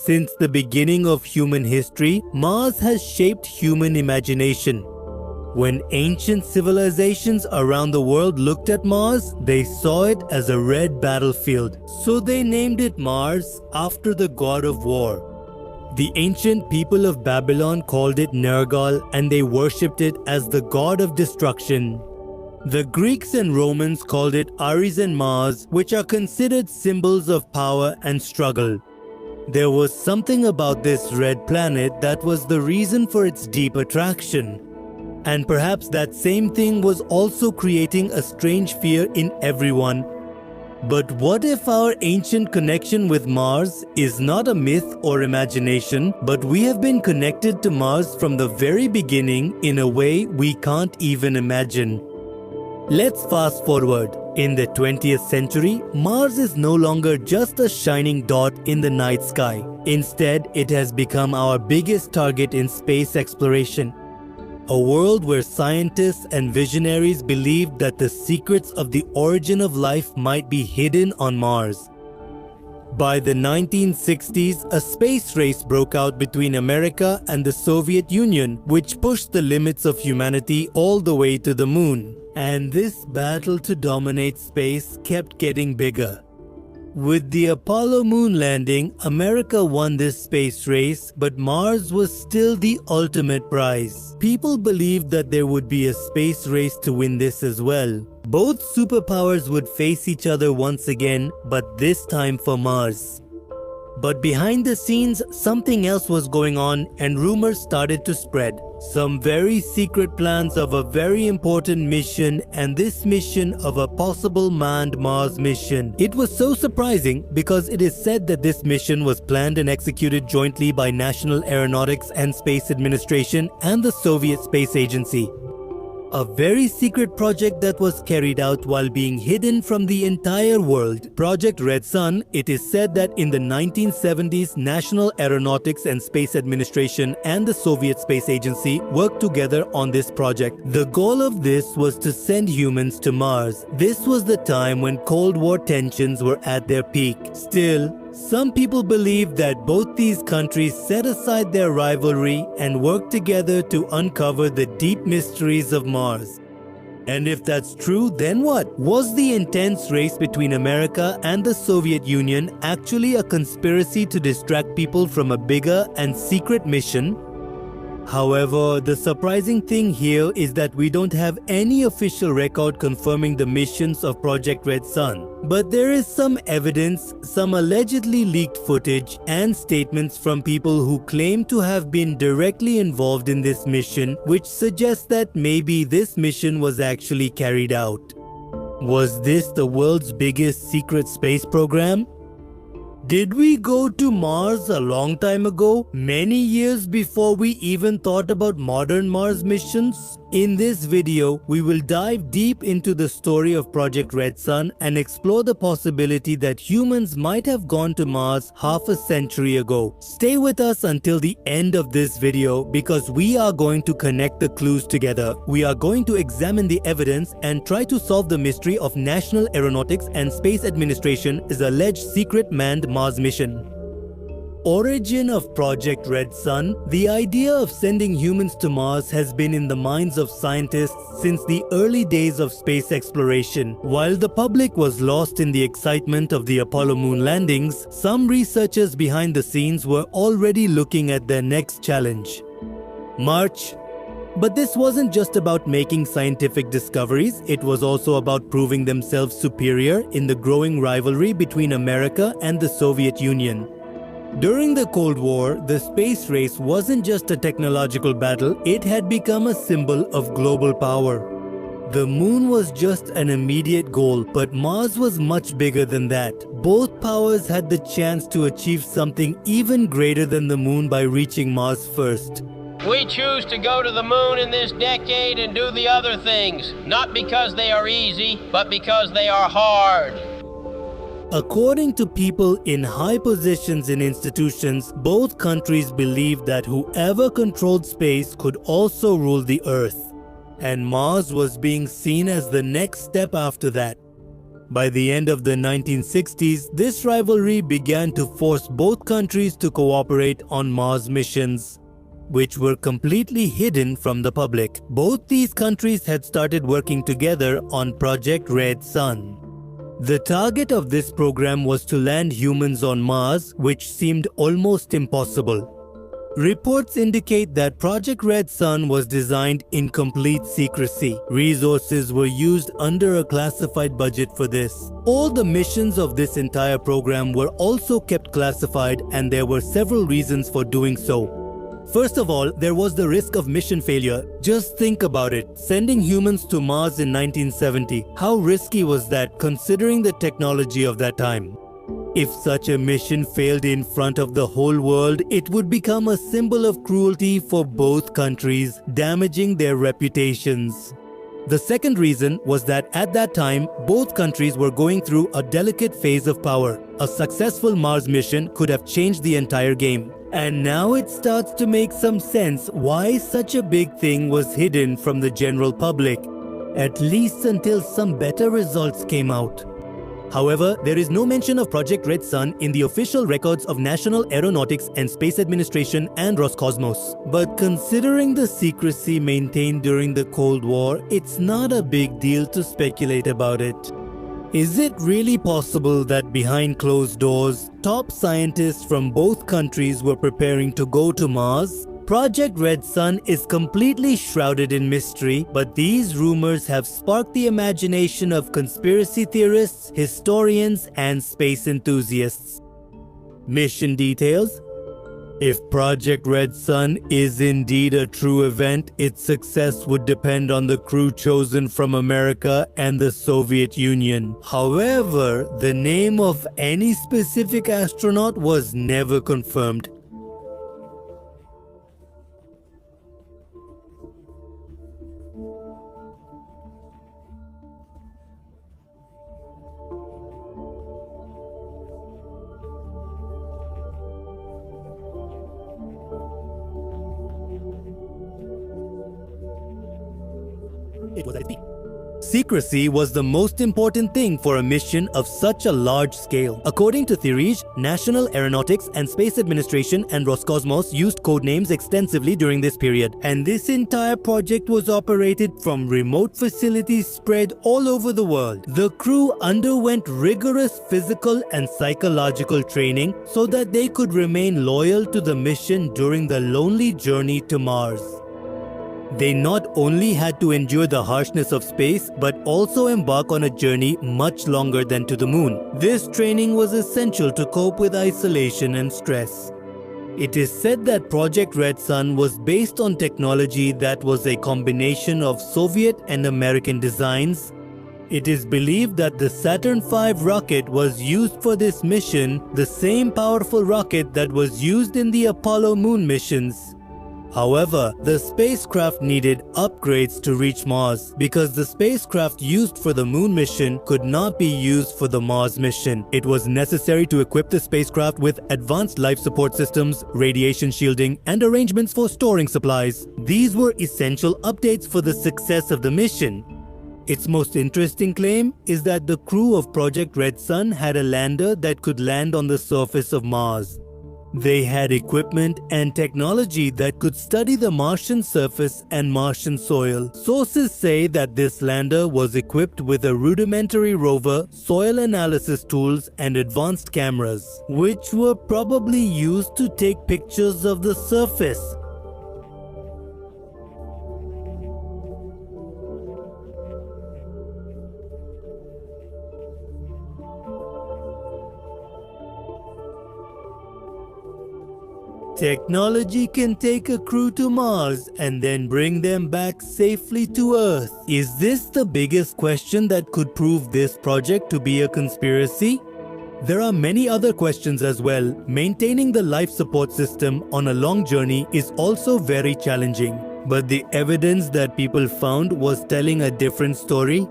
Since the beginning of human history, Mars has shaped human imagination. When ancient civilizations around the world looked at Mars, they saw it as a red battlefield, so they named it Mars after the god of war. The ancient people of Babylon called it Nergal, and they worshipped it as the god of destruction. The Greeks and Romans called it Ares and Mars, which are considered symbols of power and struggle. There was something about this red planet that was the reason for its deep attraction. And perhaps that same thing was also creating a strange fear in everyone. But what if our ancient connection with Mars is not a myth or imagination, but we have been connected to Mars from the very beginning in a way we can't even imagine? Let's fast forward. In the 20th century, Mars is no longer just a shining dot in the night sky. Instead, it has become our biggest target in space exploration. A world where scientists and visionaries believed that the secrets of the origin of life might be hidden on Mars. By the 1960s, a space race broke out between America and the Soviet Union, which pushed the limits of humanity all the way to the moon. And this battle to dominate space kept getting bigger. With the Apollo moon landing, America won this space race, but Mars was still the ultimate prize. People believed that there would be a space race to win this as well. Both superpowers would face each other once again, but this time for Mars. But behind the scenes, something else was going on and rumors started to spread. Some very secret plans of a very important mission, and this mission of a possible manned Mars mission. It was so surprising because it is said that this mission was planned and executed jointly by National Aeronautics and Space Administration and the Soviet Space Agency. A very secret project that was carried out while being hidden from the entire world. Project Redsun. It is said that in the 1970s, National Aeronautics and Space Administration and the Soviet Space Agency worked together on this project. The goal of this was to send humans to Mars. This was the time when Cold War tensions were at their peak. Still, some people believe that both these countries set aside their rivalry and worked together to uncover the deep mysteries of Mars. And if that's true, then what? Was the intense race between America and the Soviet Union actually a conspiracy to distract people from a bigger and secret mission? However, the surprising thing here is that we don't have any official record confirming the missions of Project Redsun. But there is some evidence, some allegedly leaked footage, and statements from people who claim to have been directly involved in this mission, which suggests that maybe this mission was actually carried out. Was this the world's biggest secret space program? Did we go to Mars a long time ago, many years before we even thought about modern Mars missions? In this video, we will dive deep into the story of Project Redsun and explore the possibility that humans might have gone to Mars half a century ago. Stay with us until the end of this video because we are going to connect the clues together. We are going to examine the evidence and try to solve the mystery of National Aeronautics and Space Administration's alleged secret manned Mars mission. Origin of Project Redsun. The idea of sending humans to Mars has been in the minds of scientists since the early days of space exploration. While the public was lost in the excitement of the Apollo moon landings, some researchers behind the scenes were already looking at their next challenge: March. But this wasn't just about making scientific discoveries, it was also about proving themselves superior in the growing rivalry between America and the Soviet Union. During the Cold War, the space race wasn't just a technological battle, it had become a symbol of global power. The moon was just an immediate goal, but Mars was much bigger than that. Both powers had the chance to achieve something even greater than the moon by reaching Mars first. We choose to go to the moon in this decade and do the other things, not because they are easy, but because they are hard. According to people in high positions in institutions, both countries believed that whoever controlled space could also rule the Earth, and Mars was being seen as the next step after that. By the end of the 1960s, this rivalry began to force both countries to cooperate on Mars missions, which were completely hidden from the public. Both these countries had started working together on Project Redsun. The target of this program was to land humans on Mars, which seemed almost impossible. Reports indicate that Project Redsun was designed in complete secrecy. Resources were used under a classified budget for this. All the missions of this entire program were also kept classified, and there were several reasons for doing so. First of all, there was the risk of mission failure. Just think about it. Sending humans to Mars in 1970. How risky was that considering the technology of that time? If such a mission failed in front of the whole world, it would become a symbol of cruelty for both countries, damaging their reputations. The second reason was that at that time, both countries were going through a delicate phase of power. A successful Mars mission could have changed the entire game. And now it starts to make some sense why such a big thing was hidden from the general public, at least until some better results came out. However, there is no mention of Project Redsun in the official records of National Aeronautics and Space Administration and Roscosmos. But considering the secrecy maintained during the Cold War, it's not a big deal to speculate about it. Is it really possible that behind closed doors, top scientists from both countries were preparing to go to Mars? Project Redsun is completely shrouded in mystery, but these rumors have sparked the imagination of conspiracy theorists, historians, and space enthusiasts. Mission details. If Project Redsun is indeed a true event, its success would depend on the crew chosen from America and the Soviet Union. However, the name of any specific astronaut was never confirmed. It was at its peak. Secrecy was the most important thing for a mission of such a large scale. According to theories, National Aeronautics and Space Administration and Roscosmos used codenames extensively during this period, and this entire project was operated from remote facilities spread all over the world. The crew underwent rigorous physical and psychological training so that they could remain loyal to the mission during the lonely journey to Mars. They not only had to endure the harshness of space, but also embark on a journey much longer than to the moon. This training was essential to cope with isolation and stress. It is said that Project Redsun was based on technology that was a combination of Soviet and American designs. It is believed that the Saturn V rocket was used for this mission, the same powerful rocket that was used in the Apollo moon missions. However, the spacecraft needed upgrades to reach Mars because the spacecraft used for the moon mission could not be used for the Mars mission. It was necessary to equip the spacecraft with advanced life support systems, radiation shielding, and arrangements for storing supplies. These were essential updates for the success of the mission. Its most interesting claim is that the crew of Project Redsun had a lander that could land on the surface of Mars. They had equipment and technology that could study the Martian surface and Martian soil. Sources say that this lander was equipped with a rudimentary rover, soil analysis tools, and advanced cameras, which were probably used to take pictures of the surface. Technology can take a crew to Mars and then bring them back safely to Earth. Is this the biggest question that could prove this project to be a conspiracy? There are many other questions as well. Maintaining the life support system on a long journey is also very challenging. But the evidence that people found was telling a different story.